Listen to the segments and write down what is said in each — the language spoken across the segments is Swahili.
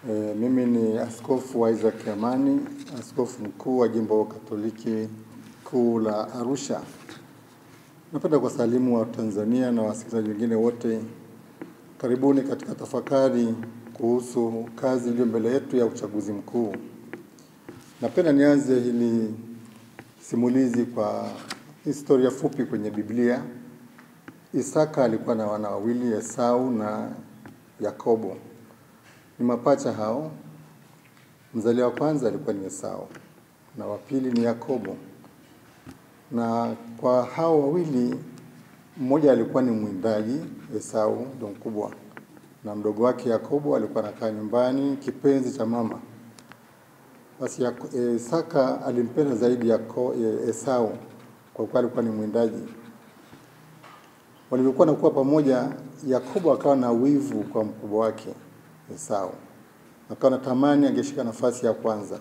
Mimi ni Askofu Isaac Amani, askofu mkuu wa Jimbo Katoliki Kuu la Arusha. Napenda kuwasalimu wa Tanzania na wasikilizaji wengine wote. Karibuni katika tafakari kuhusu kazi iliyo mbele yetu ya uchaguzi mkuu. Napenda nianze hili simulizi kwa historia fupi kwenye Biblia. Isaka alikuwa na wana wawili, Esau na Yakobo. Ni mapacha hao. Mzaliwa wa kwanza alikuwa ni Esau na wa pili ni Yakobo. Na kwa hao wawili, mmoja alikuwa ni mwindaji, Esau ndo mkubwa, na mdogo wake Yakobo alikuwa anakaa nyumbani, kipenzi cha mama. Basi Isaka alimpenda zaidi Esau kwa kuwa alikuwa ni mwindaji. Walivyokuwa nakuwa pamoja, Yakobo akawa na wivu kwa mkubwa wake Esau. Akawa anatamani angeshika nafasi ya kwanza.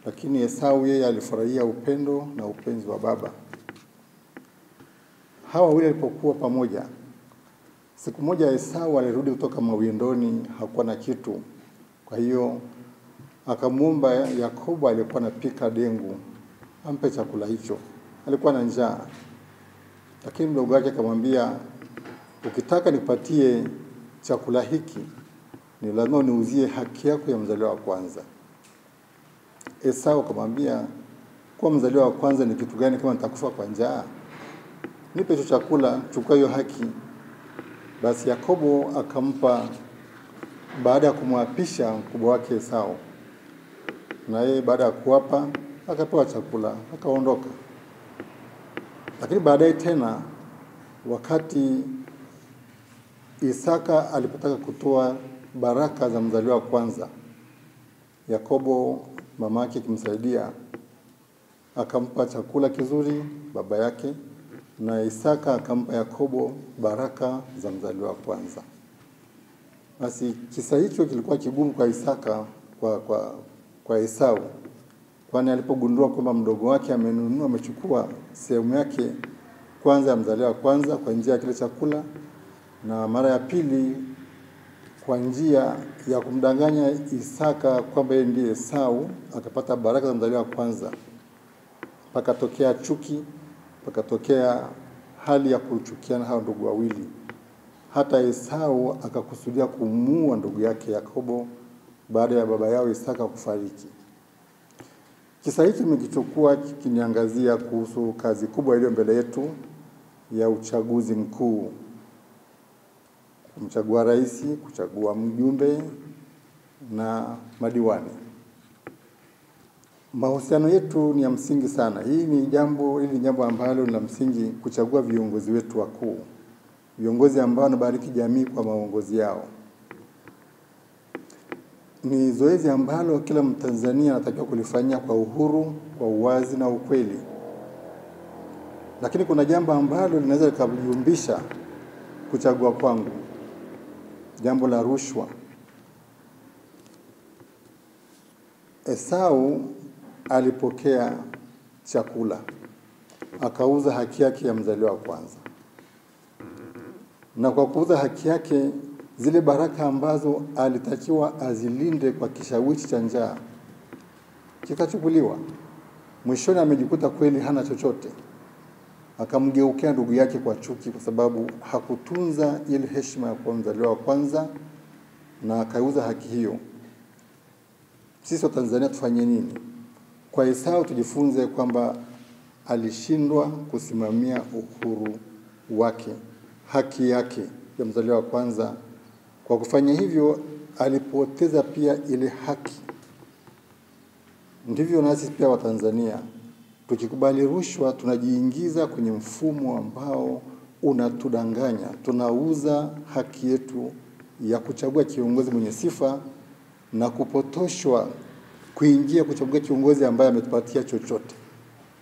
Lakini Esau yeye alifurahia upendo na upenzi wa baba. Hawa wawili walipokuwa pamoja, siku moja Esau alirudi kutoka mawindoni, hakuwa na kitu. Kwa hiyo akamuomba Yakobo, alikuwa anapika dengu, ampe chakula hicho. Alikuwa na njaa. Lakini mdogo wake akamwambia, ukitaka nipatie chakula hiki, ni lazima uniuzie haki yako ya mzaliwa wa kwanza. Esau akamwambia, kwa mzaliwa wa kwanza ni kitu gani kama nitakufa kwa njaa? Nipe hicho chakula, chukua hiyo haki. Basi Yakobo akampa, baada ya kumwapisha mkubwa wake Esau. Na yeye baada ya kuwapa, akapewa chakula, akaondoka. Lakini baadaye tena, wakati Isaka alipotaka kutoa baraka za mzaliwa wa kwanza, Yakobo mamake kumsaidia, akampa chakula kizuri baba yake, na Isaka akampa Yakobo baraka za mzaliwa wa kwanza. Basi kisa hicho kilikuwa kigumu kwa Isaka kwa Esau, kwani alipogundua kwamba mdogo wake amechukua sehemu yake kwanza ya mzaliwa wa kwanza kwa njia ya kile chakula, na mara ya pili kwa njia ya kumdanganya Isaka kwamba yeye ndiye Esau, akapata baraka za mzaliwa wa kwanza. Pakatokea chuki, pakatokea hali ya kuchukiana hao ndugu wawili. Hata Esau akakusudia kumuua ndugu yake Yakobo baada ya baba yao Isaka kufariki. Kisa hiki nimekichukua kiniangazia kuhusu kazi kubwa iliyo mbele yetu ya uchaguzi mkuu. Kumchagua rais, kuchagua mjumbe na madiwani. Mahusiano yetu ni ya msingi sana. Hili ni jambo ambalo ni la msingi, kuchagua viongozi wetu wakuu. Viongozi ambao wanabariki jamii kwa maongozi yao. Ni zoezi ambalo kila Mtanzania anatakiwa kulifanyia kwa uhuru, kwa uwazi na ukweli. Lakini kuna jambo ambalo linaweza likayumbisha kuchagua kwangu. Jambo la rushwa. Esau alipokea chakula, akauza haki yake ya mzaliwa wa kwanza. Na kwa kuuza haki yake, zile baraka ambazo alitakiwa azilinde kwa kishawishi cha njaa, kikachukuliwa. Mwishoni amejikuta kweli hana chochote. Akamgeukea ndugu yake kwa chuki kwa sababu hakutunza ile heshima ya kuwa mzaliwa wa kwanza, na akauza haki hiyo. Sisi wa Tanzania tufanye nini? Kwa Esau tujifunze kwamba alishindwa kusimamia uhuru wake, haki yake ya mzaliwa wa kwanza. Kwa kufanya hivyo alipoteza pia ile haki. Ndivyo nasi pia wa Tanzania, tukikubali rushwa tunajiingiza kwenye mfumo ambao unatudanganya. Tunauza haki yetu ya kuchagua kiongozi mwenye sifa na kupotoshwa kuingia kuchagua kiongozi ambaye ametupatia chochote.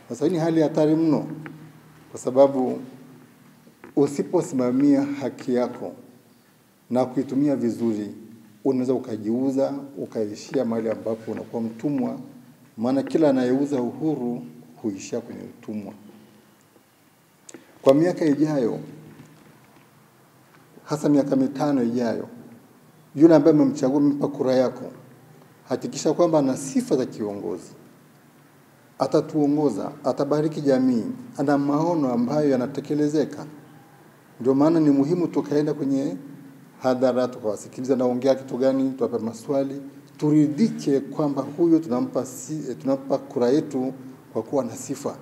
Sasa hii ni hali hatari mno, kwa sababu usiposimamia haki yako na kuitumia vizuri, unaweza ukajiuza, ukaishia mahali ambapo unakuwa mtumwa, maana kila anayeuza uhuru huishia kwenye utumwa. Kwa miaka ijayo, hasa miaka 5 ijayo, Yule ambaye umemchagua, umempa kura yako, hakikisha kwamba ana sifa za kiongozi. Atatuongoza, atabariki jamii, ana maono ambayo yanatekelezeka. Ndio maana ni muhimu tukaenda kwenye hadhara, tukawasikiliza naongea kitu gani, tuwape maswali, turidhike kwamba huyo tunampa kura yetu kwa kuwa na sifa.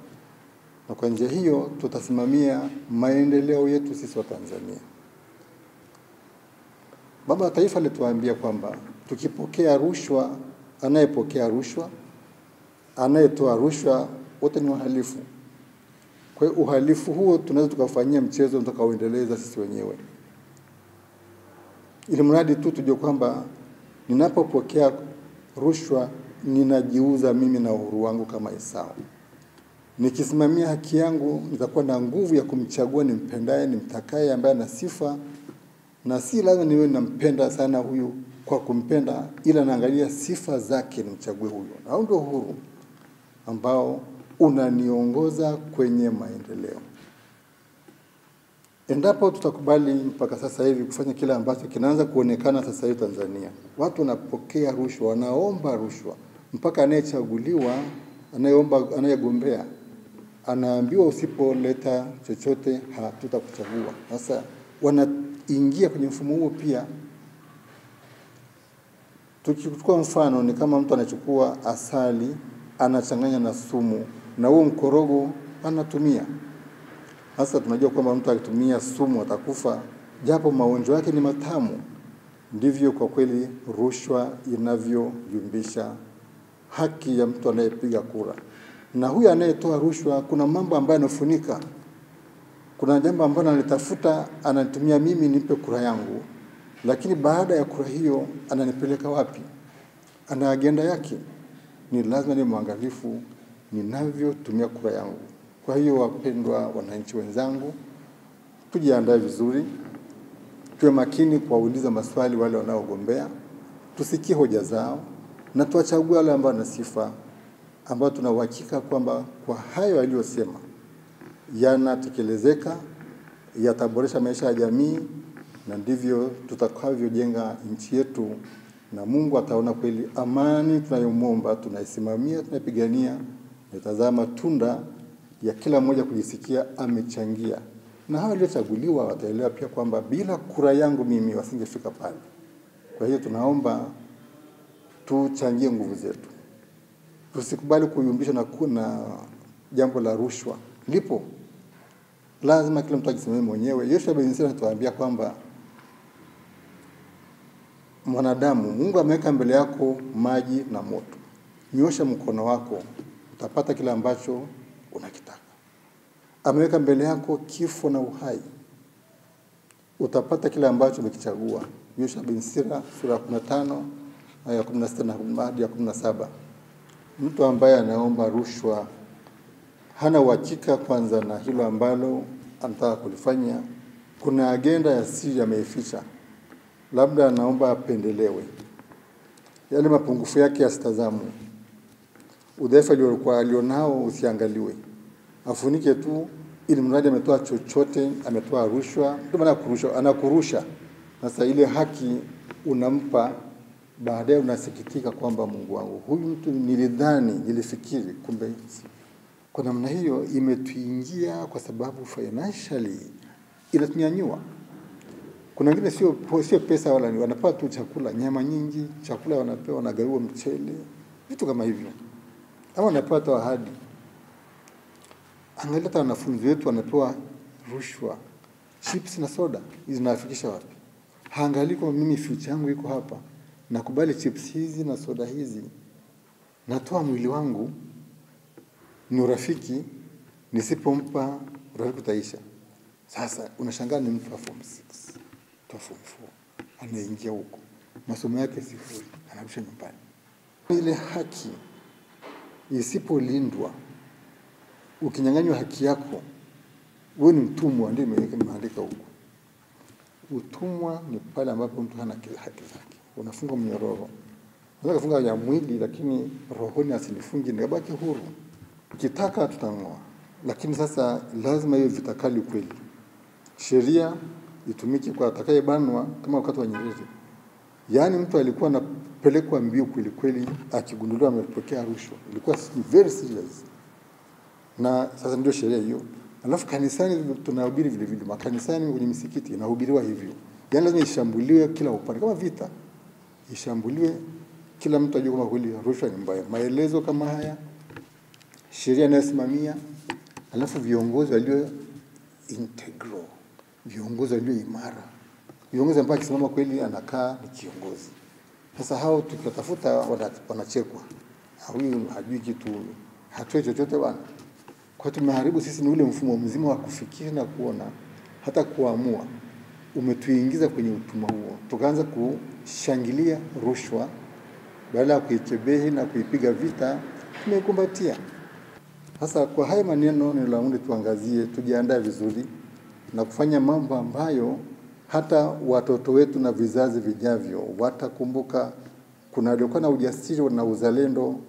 Na kwa njia hiyo tutasimamia maendeleo yetu sisi wa Tanzania. Baba wa Taifa alituambia kwamba tukipokea rushwa, anayepokea rushwa, anayetoa rushwa, wote ni wahalifu. Kwa hiyo uhalifu huo tunaweza tukafanyia mchezo tutakaoendeleza sisi wenyewe. Ili mradi tu tujue kwamba ninapopokea rushwa ninajiuza mimi na uhuru wangu kama Esau. Nikisimamia haki yangu nitakuwa na nguvu ya kumchagua nimpendaye, nimtakaye, ambaye ana sifa, na si lazima niwe nampenda sana huyu kwa kumpenda, ila naangalia sifa zake nimchague huyo. Na ndio uhuru ambao unaniongoza kwenye maendeleo. Endapo tutakubali mpaka sasa hivi kufanya kila ambacho kinaanza kuonekana sasa hivi Tanzania. Watu wanapokea rushwa, wanaomba rushwa, mpaka anayechaguliwa, anayegombea anaambiwa usipoleta chochote hatutakuchagua. Sasa wanaingia kwenye mfumo huo pia. Tukichukua mfano ni kama mtu anachukua asali, anachanganya na sumu, na huo mkorogo anatumia. Sasa tunajua kwamba mtu akitumia sumu atakufa, japo maonjo yake ni matamu. Ndivyo kwa kweli rushwa inavyoyumbisha haki ya mtu anayepiga kura. Na huyu anayetoa rushwa kuna mambo ambayo anafunika. Kuna jambo ambalo anatafuta, anatumia mimi nipe kura yangu, lakini baada ya kura hiyo ananipeleka wapi? Ana agenda yake. Ni lazima ni mwangalifu ninavyotumia kura yangu. Kwa hiyo wapendwa wananchi wenzangu, tujiandae vizuri, tuwe makini kuwauliza maswali wale wanaogombea, tusikie hoja zao, na tuwachague wale ambao wana sifa, ambao tuna uhakika kwamba kwa hayo aliyosema yanatekelezeka, yataboresha maisha ya jamii, na ndivyo tutakavyojenga nchi yetu, na Mungu ataona kweli amani tunayomwomba, tunaisimamia, tunaipigania, itazama tunda ya kila mmoja kujisikia amechangia. Na hao waliochaguliwa wataelewa pia kwamba bila kura yangu mimi wasingefika pale. Kwa hiyo tunaomba tuchangie nguvu zetu. Tusikubali kuyumbishwa na kuna jambo la rushwa. Lipo. Lazima kila mtu ajisimamie mwenyewe. Yoshua bin Sira anatuambia kwamba mwanadamu, Mungu ameweka mbele yako maji na moto. Nyosha mkono wako, utapata kila ambacho unakitaka. Ameweka mbele yako kifo na uhai, utapata kile ambacho umekichagua. Yoshua bin Sira sura 15 aya 16 hadi 17. Mtu ambaye anaomba rushwa hana uhakika kwanza na hilo ambalo anataka kulifanya. Kuna agenda ya siri ameificha. Labda anaomba apendelewe, yale mapungufu yake yasitazamwe, udhaifu alionao usiangaliwe, afunike tu, ili mradi ametoa chochote, ametoa rushwa. Ndio maana anakurusha. Sasa ile haki unampa, baadaye unasikitika kwamba Mungu wangu, huyu mtu nilidhani, nilifikiri, kumbe si. Kwa namna hiyo imetuingia kwa sababu financially inatunyanyua. Kuna wengine sio pesa wala ni wanapewa tu chakula, nyama nyingi, chakula wanapewa, wanagawiwa mchele, vitu kama hivyo. Ama wanapewa tu ahadi. Angalia hata wanafunzi wetu wanapewa rushwa, chips na soda, hizi zinafikisha wapi? Haangalii kwa mimi future yangu iko hapa, nakubali chips hizi na soda hizi, natoa mwili wangu ni urafiki, nisipompa urafiki utaisha. Sasa unashangaa ni mtu wa form 6, wa form 4, anaingia huko, masomo yake sifuri, anarusha nyumbani. Ile haki isipolindwa, ukinyang'anywa haki yako, wewe ni mtumwa. Ndio imeandika huko. Utumwa ni pale ambapo mtu hana haki zake. Unafunga mnyororo. Unaweza kufunga ya mwili, lakini rohoni asinifungi, nibaki huru. Ukitaka tutang'oa. Lakini sasa lazima hiyo vitakali kweli. Sheria itumike kwa atakayebanwa, kama wakati wa Nyerere. Yaani mtu alikuwa anapelekwa mbio kweli kweli akigunduliwa amepokea rushwa. Ilikuwa very serious. Na sasa ndio sheria hiyo. Alafu kanisani tunahubiri vile vile. Makanisani kwenye misikiti inahubiriwa hivyo. Yaani lazima ishambuliwe kila upande kama vita. Ishambuliwe kila mtu ajue kama kweli rushwa ni mbaya. Maelezo kama haya, sheria inayosimamia, alafu viongozi walio integral, viongozi walio imara. Viongozi ambao akisimama kweli anakaa ni kiongozi. Sasa hao tukitafuta wanachekwa. Huyu hajui kitu, hatoi chochote bwana. Kwa tumeharibu sisi ni ule mfumo mzima wa kufikiri na kuona hata kuamua. Umetuingiza kwenye utumwa huo. Tukaanza kushangilia rushwa badala ya kuikebehi na kuipiga vita, tumekumbatia. Sasa kwa haya maneno nilaomba tuangazie, tujiandae vizuri na kufanya mambo ambayo hata watoto wetu na vizazi vijavyo watakumbuka kuna waliokuwa na ujasiri na uzalendo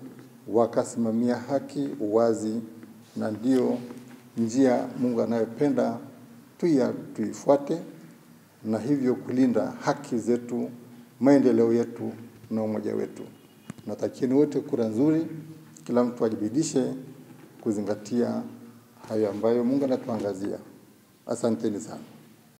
wakasimamia haki, uwazi, na ndio njia Mungu anayopenda tuifuate, na hivyo kulinda haki zetu, maendeleo yetu na umoja wetu. Natakieni wote kura nzuri, kila mtu ajibidishe kuzingatia hayo ambayo Mungu anatuangazia. Asanteni sana.